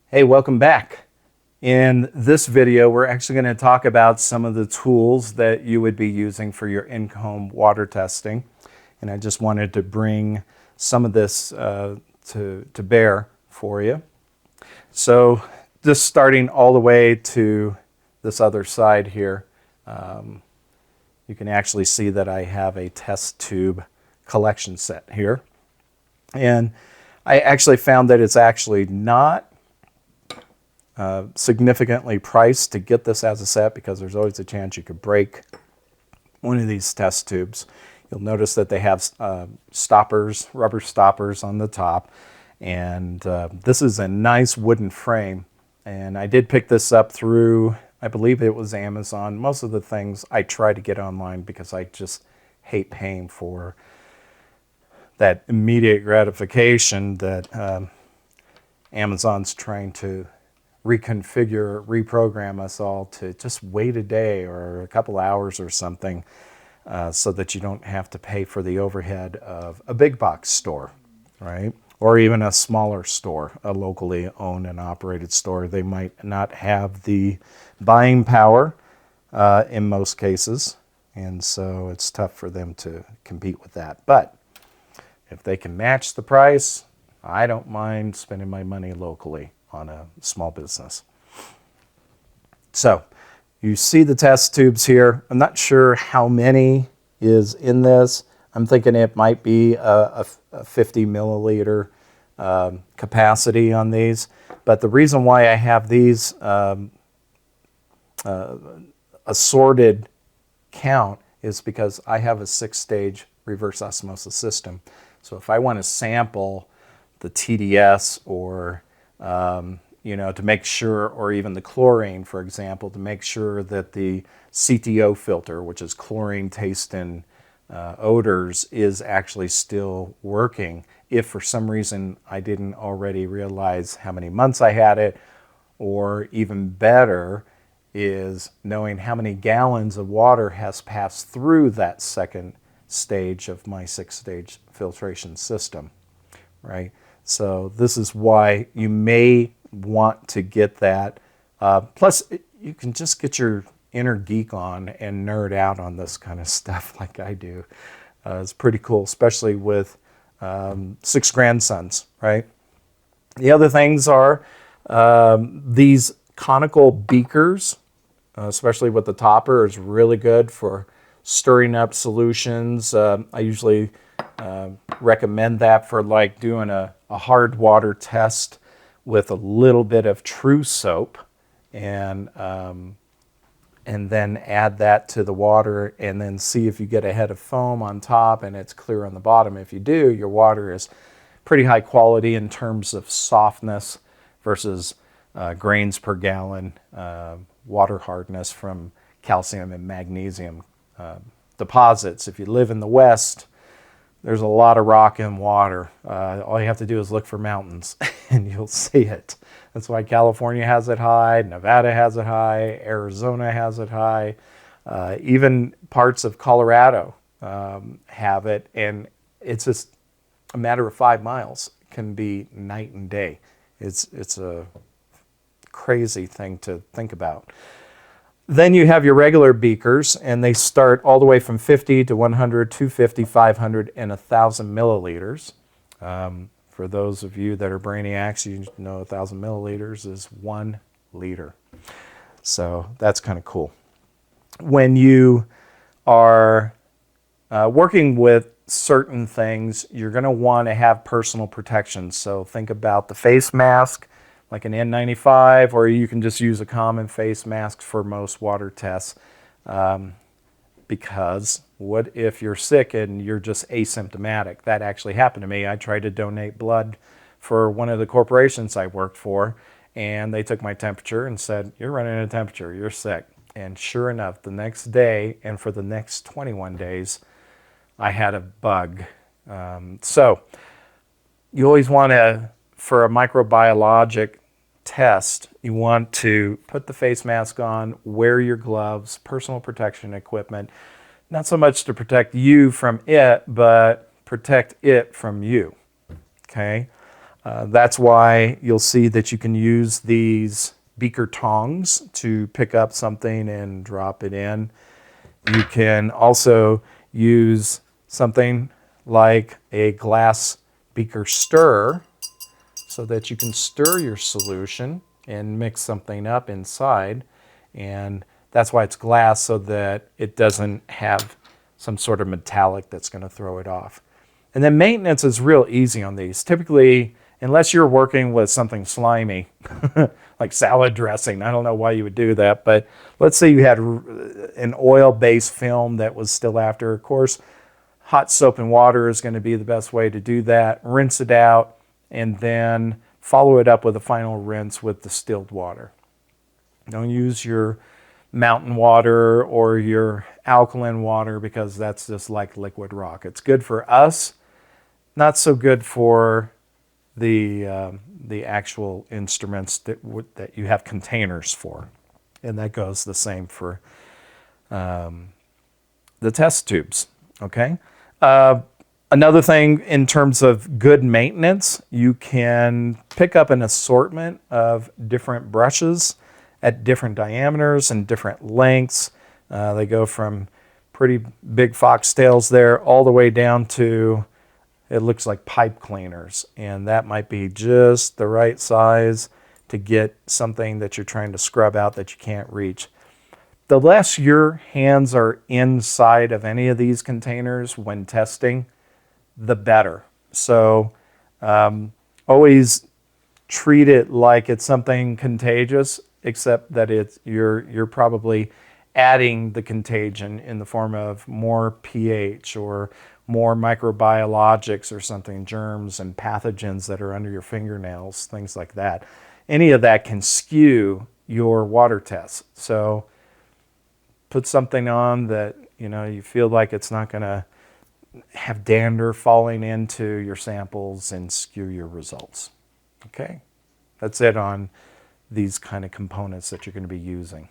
Hey, welcome back. In this video, we're actually going to talk about some of the tools that you would be using for your in-home water testing. And I just wanted to bring some of this to bear for you. So just starting all the way to this other side here, you can actually see that I have a test tube collection set here. And I actually found that it's actually not significantly priced to get this as a set because there's always a chance you could break one of these test tubes. You'll notice that they have stoppers, rubber stoppers on the top, and this is a nice wooden frame. And I did pick this up through, I believe it was Amazon. Most of the things I try to get online because I just hate paying for that immediate gratification that Amazon's trying to reconfigure, reprogram us all to just wait a day or a couple hours or something so that you don't have to pay for the overhead of a big box store, right? Or even a smaller store, a locally owned and operated store. They might not have the buying power in most cases, and so it's tough for them to compete with that. But if they can match the price, I don't mind spending my money locally on a small business. So you see the test tubes here. I'm not sure how many is in this. I'm thinking it might be a 50 milliliter capacity on these. But the reason why I have these assorted count is because I have a 6-stage reverse osmosis system. So if I want to sample the TDS or to make sure, or even the chlorine, for example, to make sure that the CTO filter, which is chlorine taste and odors, is actually still working. If for some reason I didn't already realize how many months I had it, or even better is knowing how many gallons of water has passed through that second stage of my 6-stage filtration system, right? So this is why you may want to get that. Plus, you can just get your inner geek on and nerd out on this kind of stuff like I do. It's pretty cool, especially with 6 grandsons, right? The other things are these conical beakers, especially with the topper, is really good for stirring up solutions. I usually recommend that for like doing a hard water test with a little bit of true soap, and then add that to the water and then see if you get a head of foam on top and it's clear on the bottom. If you do, your water is pretty high quality in terms of softness versus grains per gallon water hardness from calcium and magnesium deposits. If you live in the West, there's a lot of rock and water. All you have to do is look for mountains and you'll see it. That's why California has it high, Nevada has it high, Arizona has it high. Even parts of Colorado have it, and it's just a matter of 5 miles. It can be night and day. It's a crazy thing to think about. Then you have your regular beakers, and they start all the way from 50 to 100, 250, 500, and 1,000 milliliters. For those of you that are brainiacs, you know 1,000 milliliters is 1 liter. So that's kind of cool. When you are working with certain things, you're going to want to have personal protection. So think about the face mask, like an N95, or you can just use a common face mask for most water tests. Because what if you're sick and you're just asymptomatic? That actually happened to me. I tried to donate blood for one of the corporations I worked for, and they took my temperature and said, "You're running a temperature, you're sick." And sure enough, the next day, and for the next 21 days, I had a bug. So you always want to, for a microbiologic test, you want to put the face mask on, wear your gloves, personal protection equipment, not so much to protect you from it, but protect it from you, okay? That's why you'll see that you can use these beaker tongs to pick up something and drop it in. You can also use something like a glass beaker stir so that you can stir your solution and mix something up inside. And that's why it's glass, so that it doesn't have some sort of metallic that's going to throw it off. And then maintenance is real easy on these. Typically, unless you're working with something slimy, like salad dressing, I don't know why you would do that, but let's say you had an oil-based film that was still after. Of course, hot soap and water is going to be the best way to do that. Rinse it out, and then follow it up with a final rinse with distilled water. Don't use your mountain water or your alkaline water, because that's just like liquid rock. It's good for us, not so good for the actual instruments that you have containers for. And that goes the same for the test tubes, okay? Another thing in terms of good maintenance, you can pick up an assortment of different brushes at different diameters and different lengths. They go from pretty big foxtails there all the way down to, it looks like pipe cleaners. And that might be just the right size to get something that you're trying to scrub out that you can't reach. The less your hands are inside of any of these containers when testing, the better. So always treat it like it's something contagious, except that you're probably adding the contagion in the form of more pH or more microbiologics or something, germs and pathogens that are under your fingernails, things like that. Any of that can skew your water tests. So put something on that you feel like it's not going to have dander falling into your samples and skew your results. Okay, that's it on these kind of components that you're going to be using.